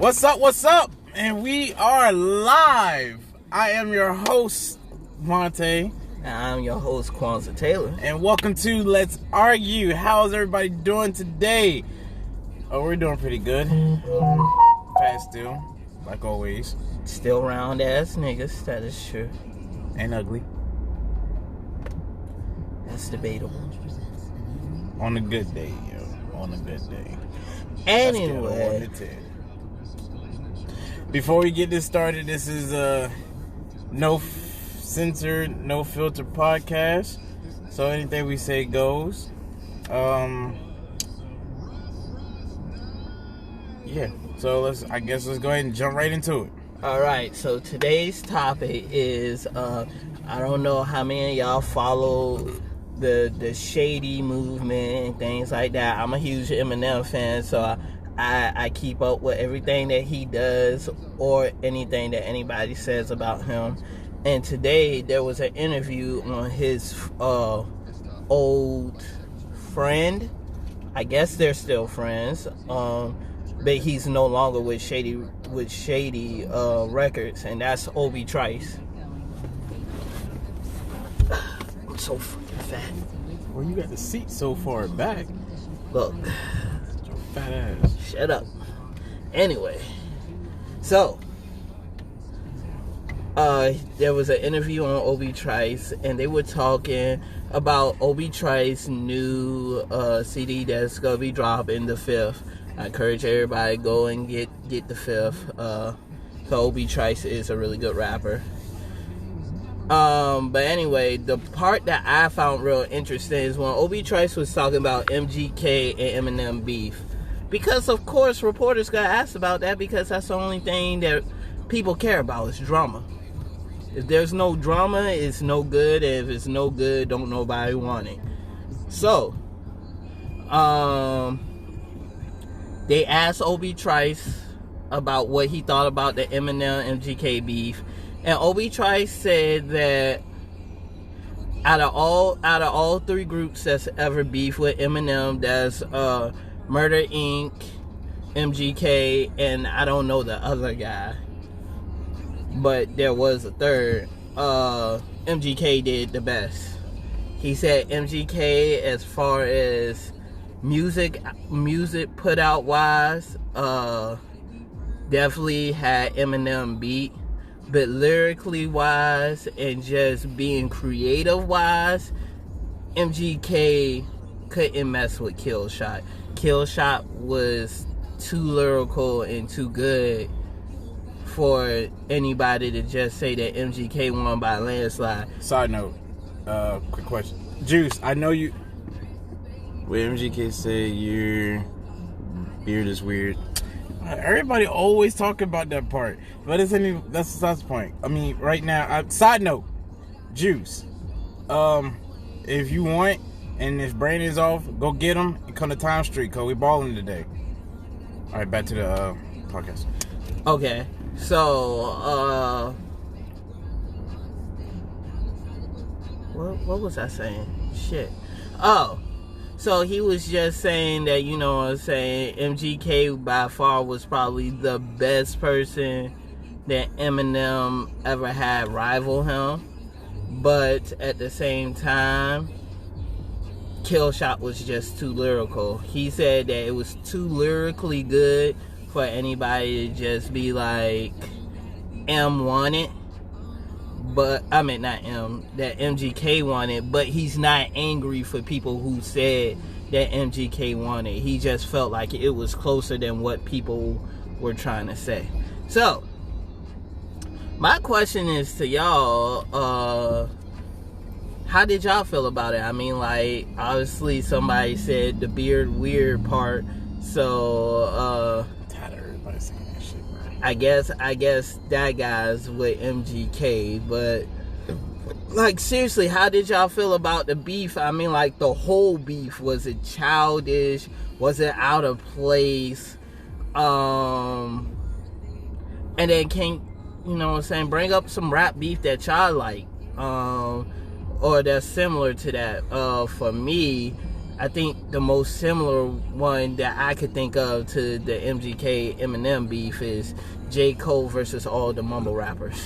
What's up? What's up? And we are live. I am your host, Monte. And I'm your host, Kwanzaa Taylor. And welcome to Let's Argue. How's everybody doing today? Oh, we're doing pretty good. Fast still, like always. Still round ass niggas, that is true. And ugly. That's debatable. On a good day, yo. On a good day. Anyway. 1 to 10. Before we get this started, this is a no censored, no filter podcast. So anything we say goes. Yeah. So let's go ahead and jump right into it. Alright, so today's topic is I don't know how many of y'all follow the shady movement and things like that. I'm a huge Eminem fan, so I keep up with everything that he does or anything that anybody says about him. And today there was an interview on his old friend. I guess they're still friends. But he's no longer with Shady Records, and that's Obi Trice. I'm so fucking fat. Well, you got the seat so far back. Look. Your fat ass. Shut up. Anyway, so there was an interview on Obi Trice, and they were talking about Obi Trice's new CD that's gonna be dropping the 5th. I encourage everybody to go and get the 5th. So Obi Trice is a really good rapper. But anyway, the part that I found real interesting is when Obi Trice was talking about MGK and Eminem beef. Because, of course, reporters got asked about that because that's the only thing that people care about is drama. If there's no drama, it's no good. If it's no good, don't nobody want it. So, they asked Obi Trice about what he thought about the Eminem MGK beef. And Obi Trice said that out of all three groups that's ever beefed with Eminem, that's Murder Inc., MGK, and I don't know the other guy, but there was a third. MGK did the best. He said MGK, as far as music put out wise, definitely had Eminem beat. But lyrically wise and just being creative wise, MGK couldn't mess with Killshot. Killshot was too lyrical and too good for anybody to just say that MGK won by a landslide. Side note, quick question. Juice, I know you... When MGK say your beard is weird... Everybody always talking about that part, but that's the point. I mean, right now. Side note, Juice. If you want, and if Brandon's off, go get him and come to Time Street, cause we balling today. All right, back to the podcast. Okay, so what was I saying? Shit. Oh. So he was just saying that, you know what I'm saying, MGK by far was probably the best person that Eminem ever had rival him. But at the same time, Killshot was just too lyrical. He said that it was too lyrically good for anybody to just be like, M won it. But, I mean, not M, that MGK won it, but he's not angry for people who said that MGK won it. He just felt like it was closer than what people were trying to say. So, my question is to y'all, how did y'all feel about it? I mean, like, obviously somebody said the beard weird part, so, I guess that guy's with MGK, but like seriously, how did y'all feel about the beef? I mean, like the whole beef, was it childish? Was it out of place? And then you know what I'm saying, bring up some rap beef that y'all like, or that's similar to that. For me, I think the most similar one that I could think of to the MGK Eminem beef is J. Cole versus all the mumble rappers.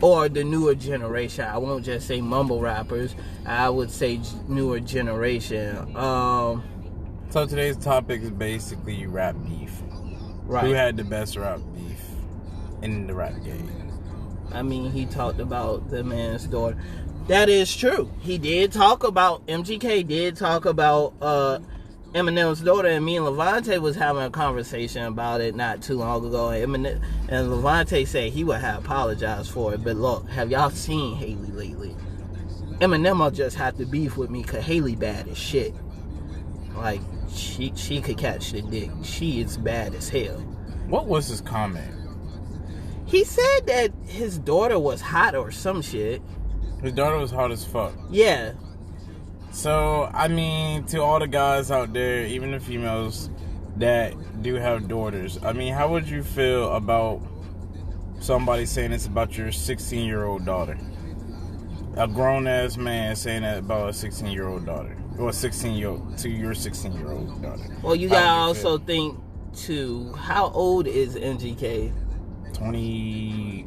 Or the newer generation. I won't just say mumble rappers. I would say newer generation. So today's topic is basically rap beef. Right. Who had the best rap beef in the rap game? I mean, he talked about the man's daughter. That is true. He did talk about, MGK did talk about Eminem's daughter, and me and Levante was having a conversation about it not too long ago, and Levante said he would have apologized for it. But look, have y'all seen Haley lately? Eminem will just have to beef with me because Haley bad as shit. Like, she could catch the dick. She is bad as hell. What was his comment? He said that his daughter was hot or some shit. His daughter was hot as fuck. Yeah. So, I mean, to all the guys out there, even the females that do have daughters, I mean, how would you feel about somebody saying this about your 16-year-old daughter? A grown-ass man saying that about a 16-year-old daughter. Or 16-year-old to your 16-year-old daughter. Well, you gotta also think, too, how old is MGK? 20...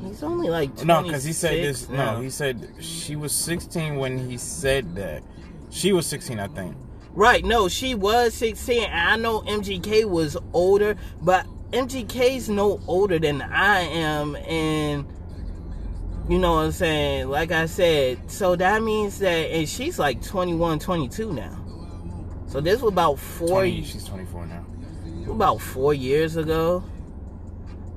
He's only like 26. No, because he said this. now. No, he said she was 16 when he said that. She was 16, I think. Right, no, she was 16. I know MGK was older, but MGK's no older than I am, and you know what I'm saying? Like I said, so that means that, and she's like 21, 22 now. So this was about 20, she's 24 now. About 4 years ago.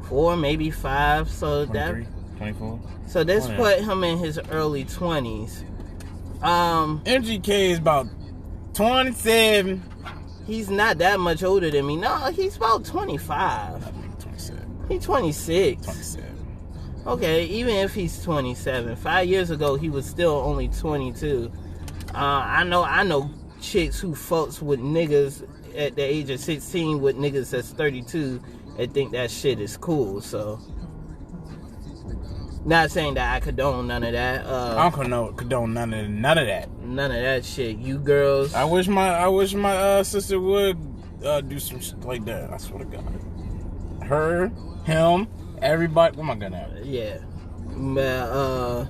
4, maybe 5. So 23, 24. So this put him in his early 20s. MGK is about 27. He's not that much older than me. No, he's about 25. I think 27. He's 26. 27. Okay, even if he's 27. 5 years ago, he was still only 22. I know chicks who fucks with niggas at the age of 16 with niggas that's 32 and think that shit is cool. So, not saying that I condone none of that. I don't condone none of that. None of that shit. You girls. I wish my sister would do some shit like that. I swear to God. Her, him, everybody. What am I gonna have? Yeah, but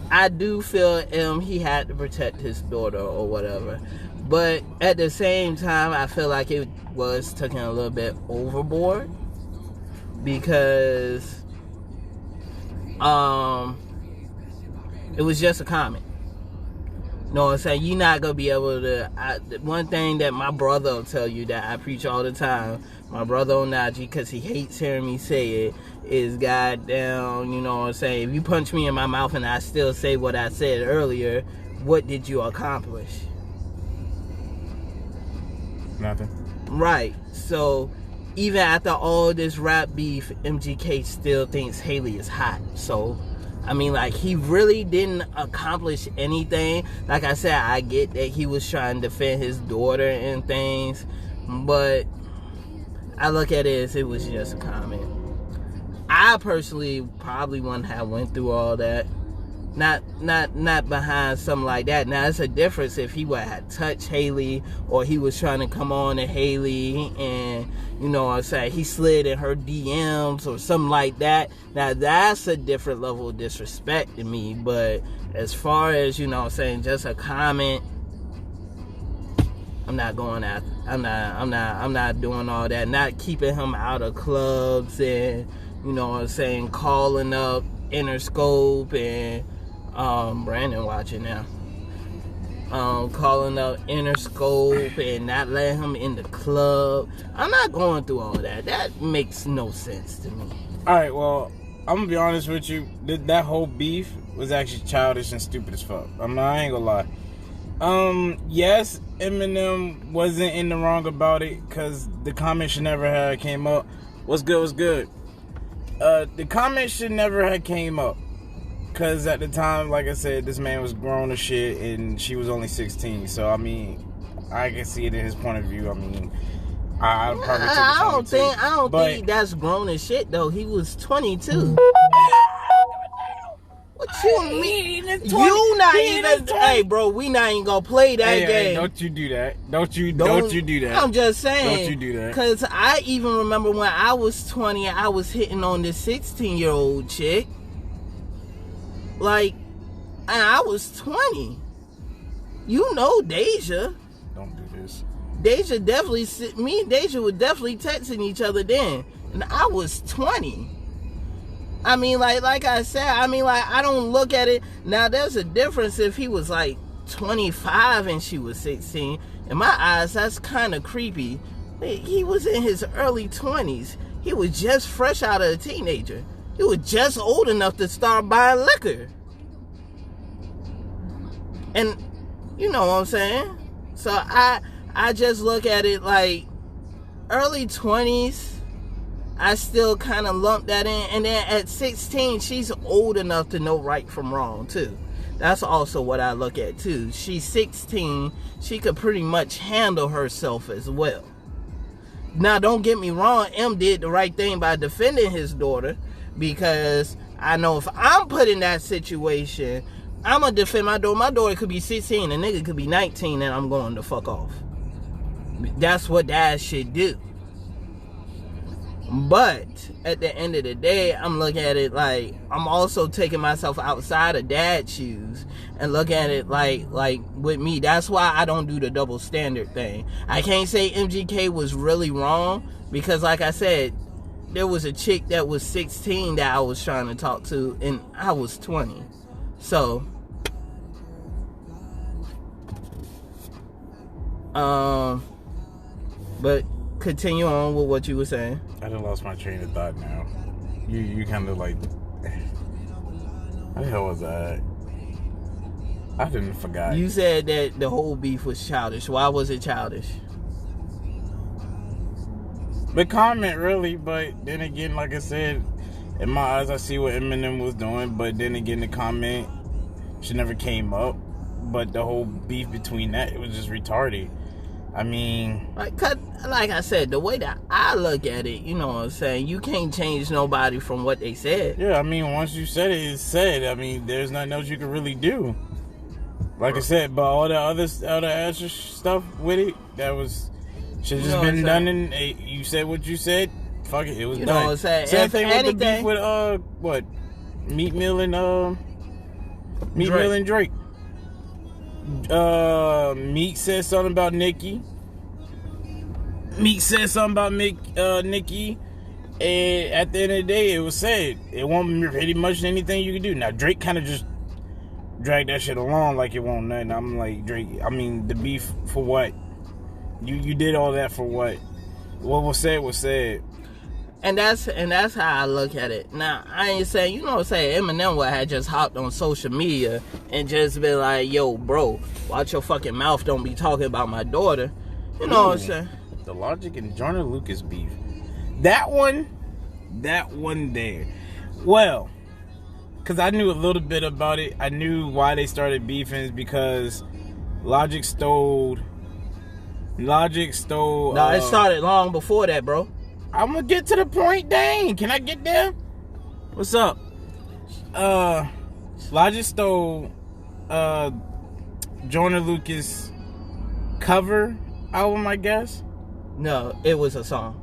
I do feel he had to protect his daughter or whatever. But at the same time, I feel like it was taken a little bit overboard because it was just a comment. You know what I'm saying? You're not going to be able to... one thing that my brother will tell you that I preach all the time, my brother Onaji, because he hates hearing me say it, is goddamn, you know what I'm saying? If you punch me in my mouth and I still say what I said earlier, what did you accomplish? Nothing. Right. So, even after all this rap beef, MGK still thinks Haley is hot. So, I mean, like, he really didn't accomplish anything. Like I said, I get that he was trying to defend his daughter and things, but I look at it as it was just a comment. I personally probably wouldn't have went through all that. Not behind something like that. Now, it's a difference if he would have touched Haley or he was trying to come on to Haley and, you know what I'm saying, he slid in her DMs or something like that. Now, that's a different level of disrespect to me. But as far as, you know what I'm saying, just a comment, I'm not going after. I'm not doing all that. Not keeping him out of clubs and, you know what I'm saying, calling up Interscope and Brandon watching now. Calling up Interscope and not letting him in the club. I'm not going through all that. That makes no sense to me. Alright, well, I'm gonna be honest with you. That whole beef was actually childish and stupid as fuck. I ain't gonna lie. Yes, Eminem wasn't in the wrong about it because the comment should never have came up. What's good was good. The comment should never have came up. Because at the time, like I said, this man was grown as shit and she was only 16. So, I mean, I can see it in his point of view. I mean, I probably took I don't think that's grown as shit, though. He was 22. What you and me. You not even. Hey, bro, we not even gonna play that game. Hey, don't you do that. Don't you do that. I'm just saying. Don't you do that. Because I even remember when I was 20, I was hitting on this 16-year-old chick. Like, and I was 20. You know Deja. Don't do this. Deja definitely, me and Deja were definitely texting each other then. And I was 20. I mean, like I said, I don't look at it. Now, there's a difference if he was like 25 and she was 16. In my eyes, that's kind of creepy. He was in his early 20s. He was just fresh out of a teenager. He was just old enough to start buying liquor. And, you know what I'm saying? So, I just look at it like early 20s. I still kind of lump that in. And then at 16, she's old enough to know right from wrong, too. That's also what I look at, too. She's 16. She could pretty much handle herself as well. Now, don't get me wrong. M did the right thing by defending his daughter. Because I know if I'm put in that situation, I'm going to defend my daughter. My daughter could be 16. The nigga could be 19. And I'm going to fuck off. That's what dad should do. But at the end of the day, I'm looking at it like I'm also taking myself outside of dad's shoes and look at it like with me. That's why I don't do the double standard thing. I can't say MGK was really wrong because, like I said, there was a chick that was 16 that I was trying to talk to, and I was 20. So, but continue on with what you were saying. I done lost my train of thought now. You kind of like... What the hell was that? I didn't forgot. You said that the whole beef was childish. Why was it childish? The comment, really, but then again, like I said, in my eyes, I see what Eminem was doing, but then again, the comment, she never came up. But the whole beef between that, it was just retarded. I mean... Like I said, the way that I look at it, you know what I'm saying? You can't change nobody from what they said. Yeah, I mean, once you said it, it's said. I mean, there's nothing else you can really do. Like I said, but all the other extra stuff with it, that was... Should just been done and you said what you said. Fuck it, it was done. You know what I'm saying? Same thing with the beef with, what? Meat Mill and Drake. Meek said something about Nicki. Nicki. And at the end of the day, it was said. It won't pretty much anything you can do. Now, Drake kind of just dragged that shit along like it won't nothing. I'm like, Drake, I mean, the beef for what? You did all that for what? What was said was said. And that's how I look at it. Now, I ain't saying, you know what I'm saying, Eminem had just hopped on social media and just been like, yo, bro, watch your fucking mouth, don't be talking about my daughter. You know what I'm saying? The Logic and Joyner Lucas beef. That one there. Well, because I knew a little bit about it. I knew why they started beefing is because Logic stole... No, it started long before that, bro. I'm gonna get to the point, dang. Can I get there? What's up? Logic stole Joyner Lucas cover album, I guess. No, it was a song.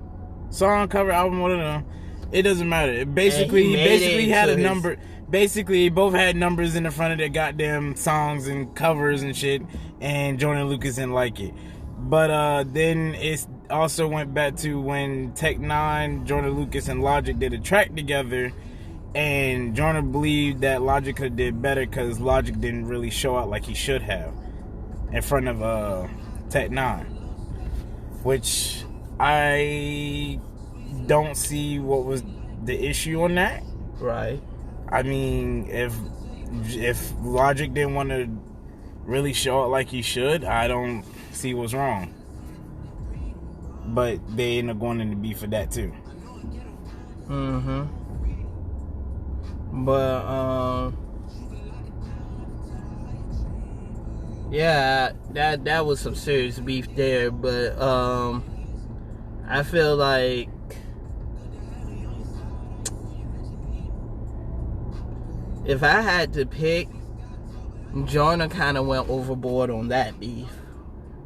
Song, cover, album, one of them. It doesn't matter. He basically had a number. Basically, they both had numbers in the front of their goddamn songs and covers and shit. And Joyner Lucas didn't like it. But then it also went back to when Tech 9, Joyner Lucas, and Logic did a track together. And Joyner believed that Logic could have did better because Logic didn't really show out like he should have in front of Tech 9. Which I don't see what was the issue on that. Right. I mean, if Logic didn't want to really show out like he should, I don't see what's wrong. But they end up going into beef for that too. Mm-hmm. But yeah, that was some serious beef there. But I feel like if I had to pick, Jonah kind of went overboard on that beef.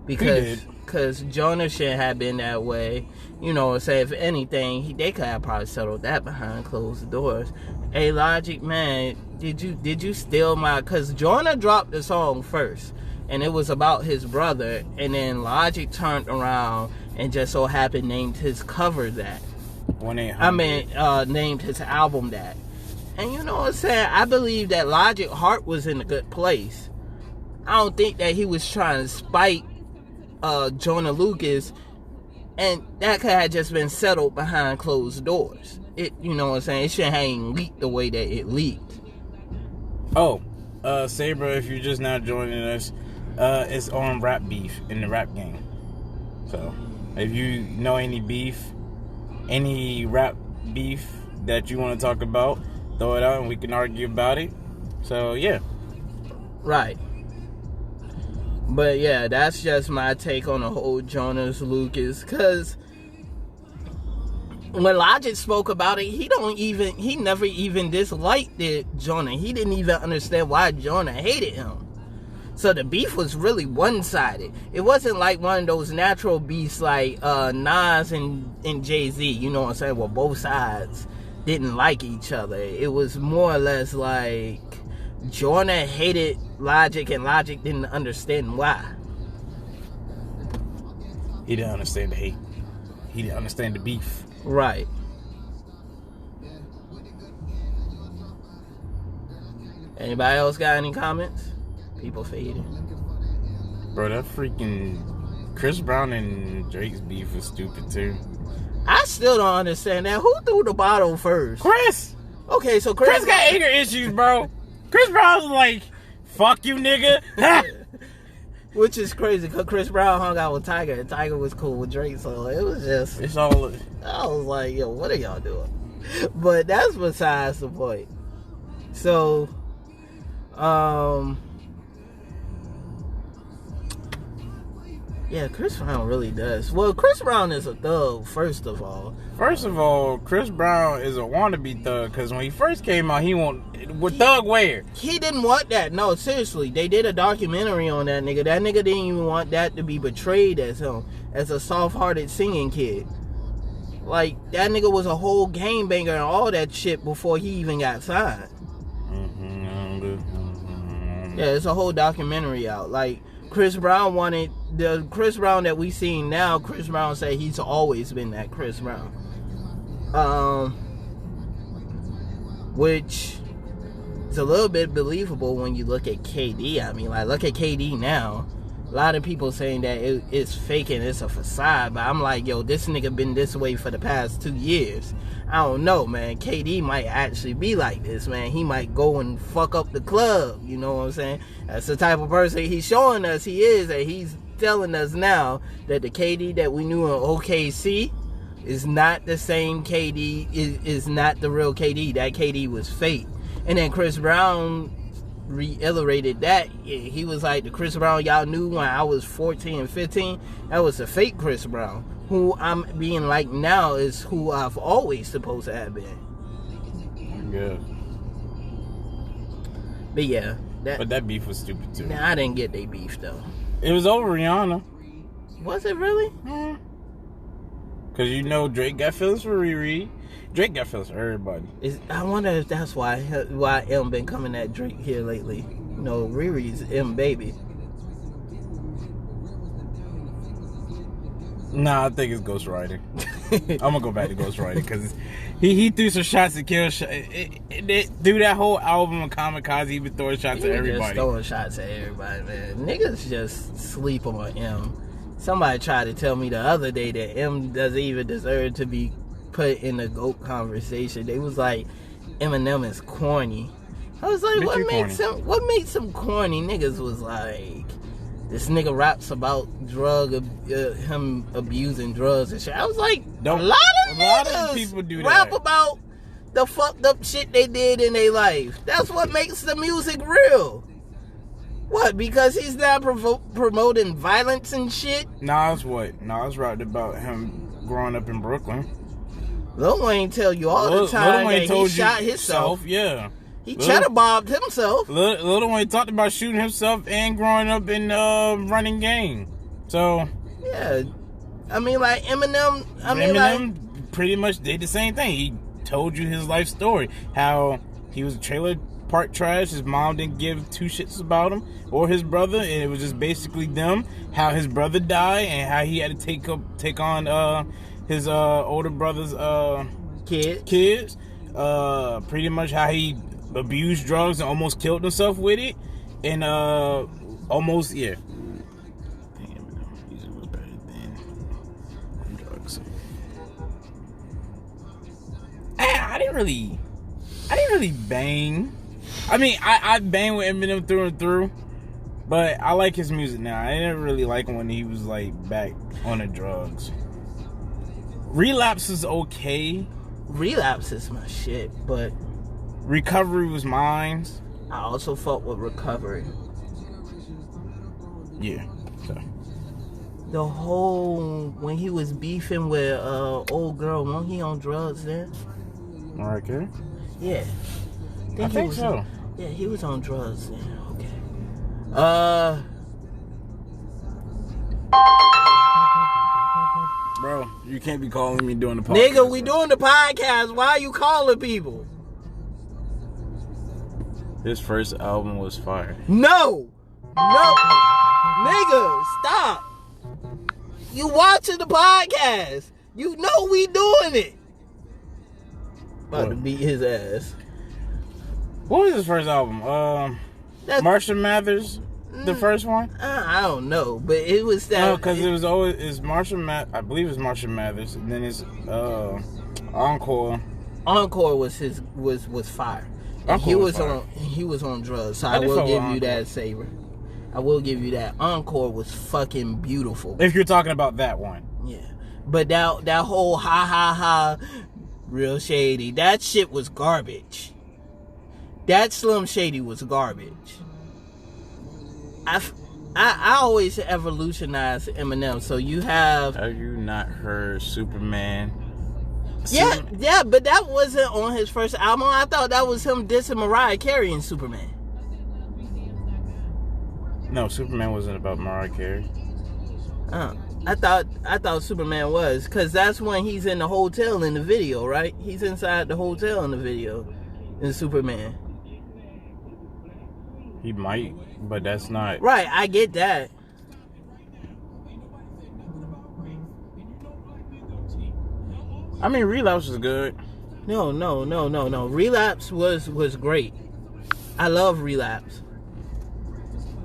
Because Jonah shouldn't have been that way. You know, say if anything, they could have probably settled that behind closed doors. Hey, Logic, man, did you steal my... Because Jonah dropped the song first, and it was about his brother, and then Logic turned around and just so happened named his cover that. Named his album that. And you know what I'm saying? I believe that Logic heart was in a good place. I don't think that he was trying to spite Jonah Lucas, and that could have just been settled behind closed doors. You know what I'm saying? It shouldn't have leaked the way that it leaked. Oh, Saber, if you're just now joining us, it's on rap beef in the rap game. So, if you know any rap beef that you want to talk about, throw it out and we can argue about it. So, yeah. Right. But yeah, that's just my take on the whole Jonas Lucas. Because when Logic spoke about it, he never even disliked Jonah. He didn't even understand why Jonah hated him. So the beef was really one-sided. It wasn't like one of those natural beefs like Nas and Jay-Z, you know what I'm saying, where both sides didn't like each other. It was more or less like Jonah hated Logic and Logic didn't understand why. He didn't understand the hate. He didn't understand the beef. Right. Anybody else got any comments? People fading. Bro, that freaking Chris Brown and Drake's beef was stupid too. I still don't understand that. Who threw the bottle first? Chris! Okay, so Chris got anger issues, bro. Chris Brown was like, fuck you, nigga. Which is crazy, because Chris Brown hung out with Tiger, and Tiger was cool with Drake, so it was just... It's all... I was like, yo, what are y'all doing? But that's besides the point. So, yeah, Chris Brown really does. Well, Chris Brown is a thug, first of all. First of all, Chris Brown is a wannabe thug, because when he first came out, with thug wear. He didn't want that. No, seriously. They did a documentary on that nigga. That nigga didn't even want that to be portrayed as him, as a soft-hearted singing kid. Like, that nigga was a whole game banger and all that shit before he even got signed. Yeah, it's a whole documentary out. Like, Chris Brown wanted... The Chris Brown that we seen now, Chris Brown said he's always been that Chris Brown. Which is a little bit believable when you look at KD. I mean, like, look at KD now. A lot of people saying that it's fake and it's a facade, but I'm like, yo, this nigga been this way for the past 2 years. I don't know, man. KD might actually be like this, man. He might go and fuck up the club, you know what I'm saying? That's the type of person he's showing us he is, and he's telling us now that the KD that we knew in OKC is not the same KD, is not the real KD. That KD was fake. And then Chris Brown reiterated that. He was like, the Chris Brown y'all knew when I was 14 and 15, that was a fake Chris Brown. Who I'm being like now is who I've always supposed to have been. Yeah. But yeah. But that beef was stupid too. Nah, I didn't get they beef though. It was over Rihanna. Was it really? Yeah. Because you know Drake got feelings for Riri. Drake got feelings for everybody. I wonder if that's why M been coming at Drake here lately. You know, Riri's M baby. Nah, I think it's ghostwriting. I'm gonna go back to ghostwriting because he threw some shots to kill. Through that whole album of Kamikaze, he been throwing shots at everybody. Just throwing shots at everybody, man. Niggas just sleep on M. Somebody tried to tell me the other day that M doesn't even deserve to be put in the GOAT conversation. They was like, Eminem is corny. I was like, what makes him corny? Niggas was like, this nigga raps about him abusing drugs and shit. I was like, a lot of people do that. Rap about the fucked up shit they did in their life. That's what makes the music real. What? Because he's not promoting violence and shit? Nas rapped about him growing up in Brooklyn. Lil Wayne tell you all the time that he shot himself. Yeah. He cheddar bobbed himself. Little Wayne talked about shooting himself and growing up in running gang. So yeah, I mean, like Eminem. Eminem pretty much did the same thing. He told you his life story, how he was trailer park trash. His mom didn't give two shits about him or his brother, and it was just basically them. How his brother died and how he had to take on his older brother's kids. Pretty much how he abused drugs and almost killed himself with it, and almost Damn, music was better than drugs. I didn't really bang. I mean, I bang with Eminem through and through, but I like his music now. I didn't really like him when he was like back on the drugs. Relapse is okay. Relapse is my shit, but Recovery was mine. I also fought with Recovery. Yeah. So. The whole when he was beefing with old girl, wasn't he on drugs then? Okay. Yeah. I think so. Yeah, he was on drugs then. Okay. Bro, you can't be calling me doing the podcast. Nigga, we doing the podcast. Why are you calling people? His first album was fire. No. Nigga, stop. You watching the podcast. You know we doing it. About to beat his ass. What was his first album? Marshall Mathers, the first one? I don't know, but it was that. No, because it's Marshall Mathers. I believe it's Marshall Mathers, and then it's Encore. Encore was fire. And he was on drugs, so I will give you that, Saber. I will give you that. Encore was fucking beautiful. If you're talking about that one. Yeah. But that whole ha real shady, that shit was garbage. That Slim Shady was garbage. I always evolutionize Eminem, so you have you not heard Superman? Yeah, but that wasn't on his first album. I thought that was him dissing Mariah Carey in Superman. No, Superman wasn't about Mariah Carey. I thought Superman was, because that's when he's in the hotel in the video, right? He's inside the hotel in the video in Superman. He might, but that's not... Right, I get that. I mean, Relapse was good. No. Relapse was great. I love Relapse.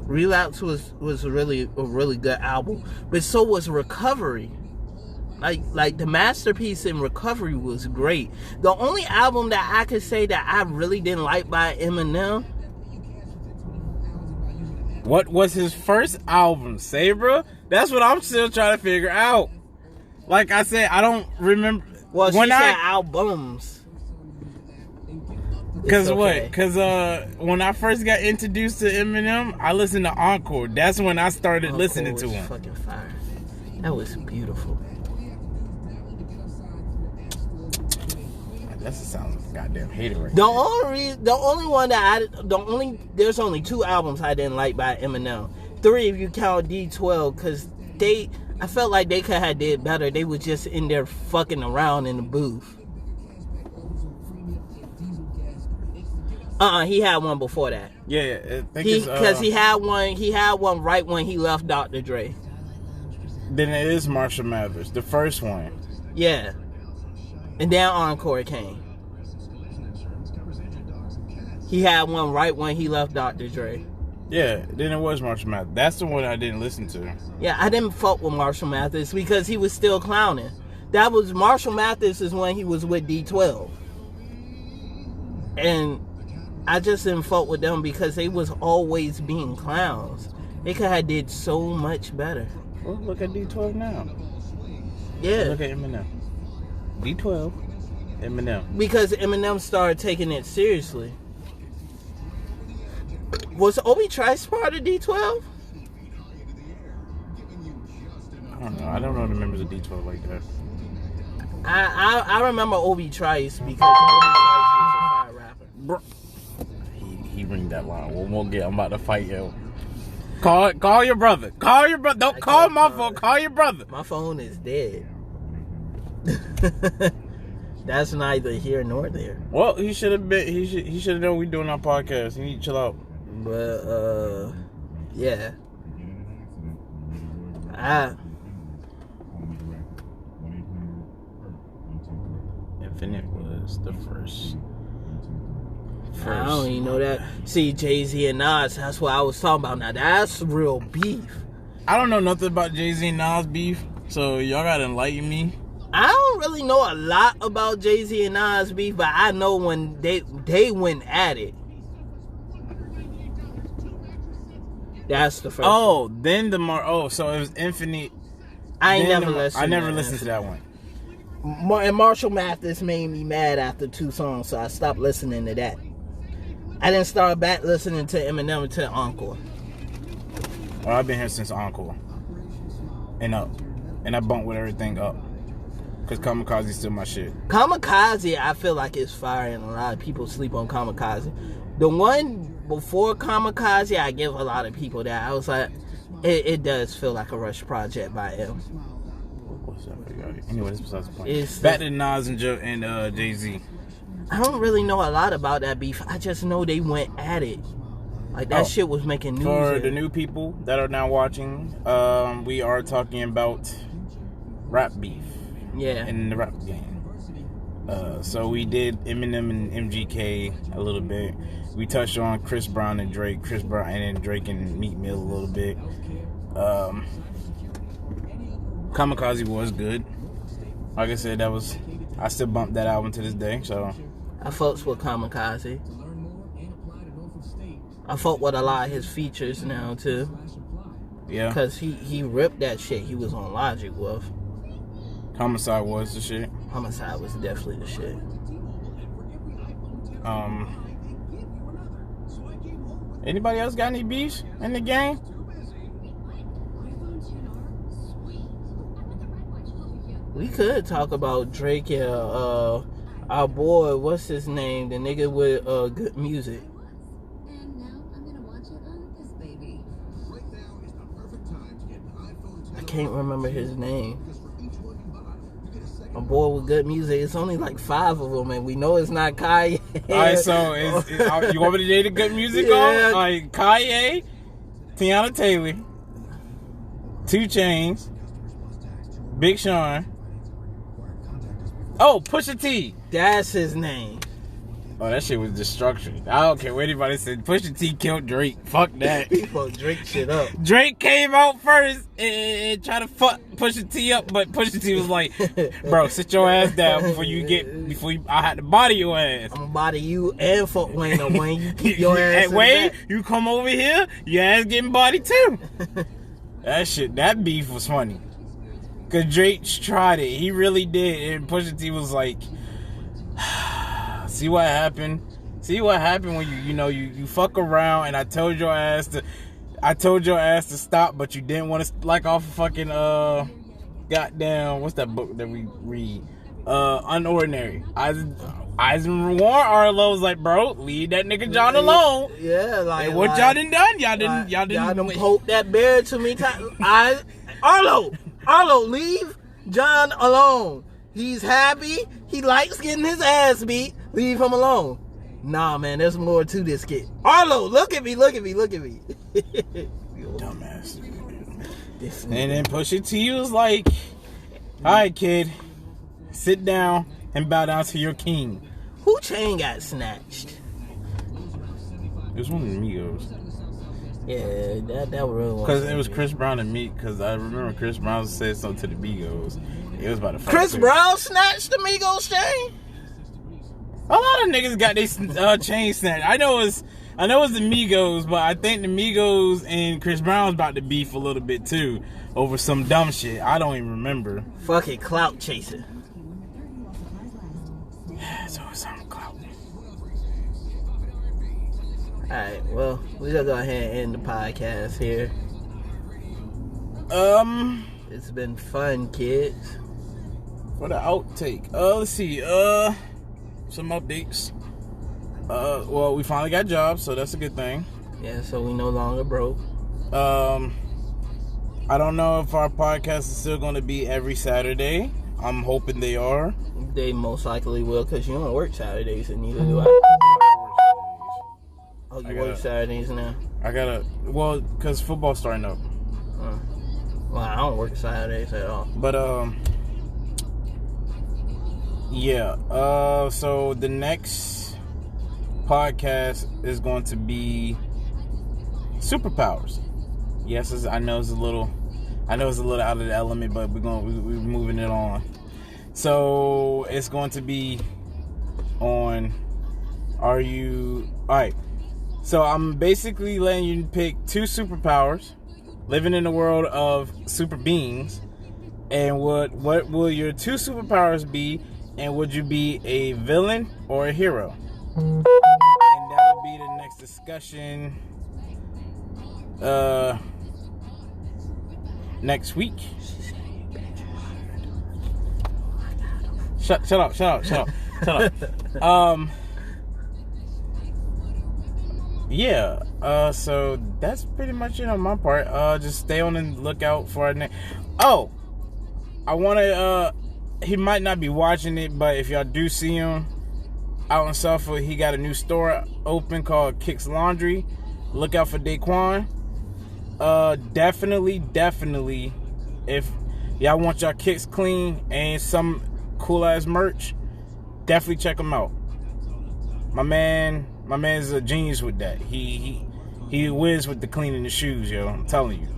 Relapse was really a really good album. But so was Recovery. Like the masterpiece in Recovery was great. The only album that I could say that I really didn't like by Eminem... What was his first album, Sabra? That's what I'm still trying to figure out. Like I said, I don't remember. Well, she said albums. Because what? Because when I first got introduced to Eminem, I listened to Encore. That's when I started listening to him. Fucking fire. That was beautiful. That's the sound of a goddamn hater right There's only 2 albums I didn't like by Eminem. 3 if you count D12, because I felt like they could have did better. They were just in there fucking around in the booth. He had one before that. Yeah, because he had one right when he left Dr. Dre. Then it is Marshall Mathers, the first one. Yeah. And then Encore came. He had one right when he left Dr. Dre. Yeah, then it was Marshall Mathers. That's the one I didn't listen to. Yeah, I didn't fuck with Marshall Mathers because he was still clowning. That was Marshall Mathers is when he was with D12. And I just didn't fuck with them because they was always being clowns. They could have did so much better. Well, look at D12 now. Yeah. Look at Eminem. D12, Eminem. Because Eminem started taking it seriously. Was Obi Trice part of D12? I don't know. I don't know the members of D12 like that. I remember Obi Trice because Obi Trice was a fire rapper. bring that line. I'm about to fight you. Call your brother. Call your brother. Don't call my phone. Call your brother. My phone is dead. That's neither here nor there. Well, he should have been. He should have known we doing our podcast. He need to chill out. But yeah. Infinite was the first. I don't even know that. See, Jay-Z and Nas, that's what I was talking about. Now, that's real beef. I don't know nothing about Jay-Z and Nas beef, so y'all gotta enlighten me. I don't really know a lot about Jay-Z and Nas beef, but I know when they went at it. That's the first one. Then so it was Infinite. I never listened to that one. And Marshall Mathers made me mad after 2 songs, so I stopped listening to that. I didn't start back listening to Eminem until Encore. Well, I've been here since Encore. And up. And I bumped with everything up. Because Kamikaze is still my shit. Kamikaze, I feel like it's fire, and a lot of people sleep on Kamikaze. The one before Kamikaze, I give a lot of people that. I was like, it does feel like a Rush project by him. Anyway, that's besides the point. Back to Nas and Jay-Z. I don't really know a lot about that beef. I just know they went at it. Like, that shit was making news. For the new people that are now watching, we are talking about rap beef. Yeah. In the rap game. So we did Eminem and MGK a little bit. We touched on Chris Brown and Drake. Chris Brown and Drake and Meek Mill a little bit. Kamikaze was good. Like I said, I still bump that album to this day, so. I fucks with Kamikaze. I fuck with a lot of his features now, too. Yeah. Because he ripped that shit he was on Logic with. Homicide was the shit. Homicide was definitely the shit. Anybody else got any beefs in the game? We could talk about Drake and our boy, what's his name? The nigga with good music. I can't remember his name. A boy with good music. It's only like 5 of them, and we know it's not Kanye. Alright, so you want me to name the good music on? Like Kanye, Tiana Taylor, 2 Chainz, Big Sean. Oh, Pusha T. That's his name. Oh, that shit was destruction. I don't care what anybody said. Pusha T killed Drake. Fuck that. He fucked Drake shit up. Drake came out first and tried to fuck Pusha T up, but Pusha T was like, "Bro, sit your ass down I had to body your ass. I'm gonna body you and fuck Wayne up, Wayne. You keep your ass in Wayne, the back. you come over here, your ass getting bodied too." That beef was funny. Cause Drake tried it. He really did. And Pusha T was like, see what happened? See what happened when you fuck around, and I told your ass to stop, but you didn't want to like off a fucking goddamn, what's that book that we read? Unordinary. Eisenhower Arlo was like, bro, leave that nigga John alone. Yeah, like and what y'all done? Y'all done poke that bear too many times. Arlo, leave John alone. He's happy. He likes getting his ass beat. Leave him alone. Nah, man, there's more to this kid. Arlo, look at me. Dumbass. And then Pusha T was like, all right, kid, sit down and bow down to your king. Who chain got snatched? It was one of the Migos. Yeah, that really was. Because it was Chris Brown and Meek. Because I remember Chris Brown said something to the Migos. It was about to fight. Chris Brown snatched the Migos chain? A lot of niggas got their chain snatched. I know it's the Migos, but I think the Migos and Chris Brown's about to beef a little bit too over some dumb shit. I don't even remember. Fucking clout chaser. It's always some clout. Alright, well, we're gonna go ahead and end the podcast here. It's been fun, kids. For the outtake. Let's see. Some updates. Well, we finally got jobs, so that's a good thing. Yeah, so we no longer broke. I don't know if our podcast is still going to be every Saturday. I'm hoping they are. They most likely will, because you don't work Saturdays, and neither do I. Oh, you work Saturdays now? Well, because football's starting up. Well, I don't work Saturdays at all. But, yeah. So the next podcast is going to be superpowers. Yes, I know it's a little out of the element, but we're moving it on. So it's going to be on. Alright. So I'm basically letting you pick 2 superpowers, living in the world of super beings, and what will your 2 superpowers be, and would you be a villain or a hero? And that will be the next discussion next week. Shut up. Yeah. So that's pretty much it on my part. Just stay on the lookout for our next. Oh, I want to. He might not be watching it, but if y'all do see him out in Suffolk, he got a new store open called Kicks Laundry. Look out for Daquan. Definitely, if y'all want y'all kicks clean and some cool ass merch, definitely check him out. My man's a genius with that. He whiz with the cleaning the shoes, yo. I'm telling you.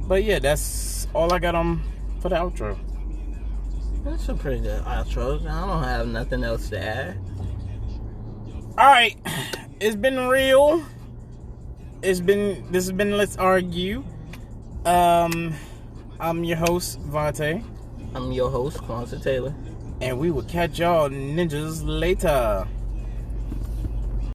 But yeah, that's all I got on for the outro. That's a pretty good outro. I don't have nothing else to add. Alright. It's been real. This has been Let's Argue. I'm your host, Vontae. I'm your host, Kwanzaa Taylor. And we will catch y'all ninjas later.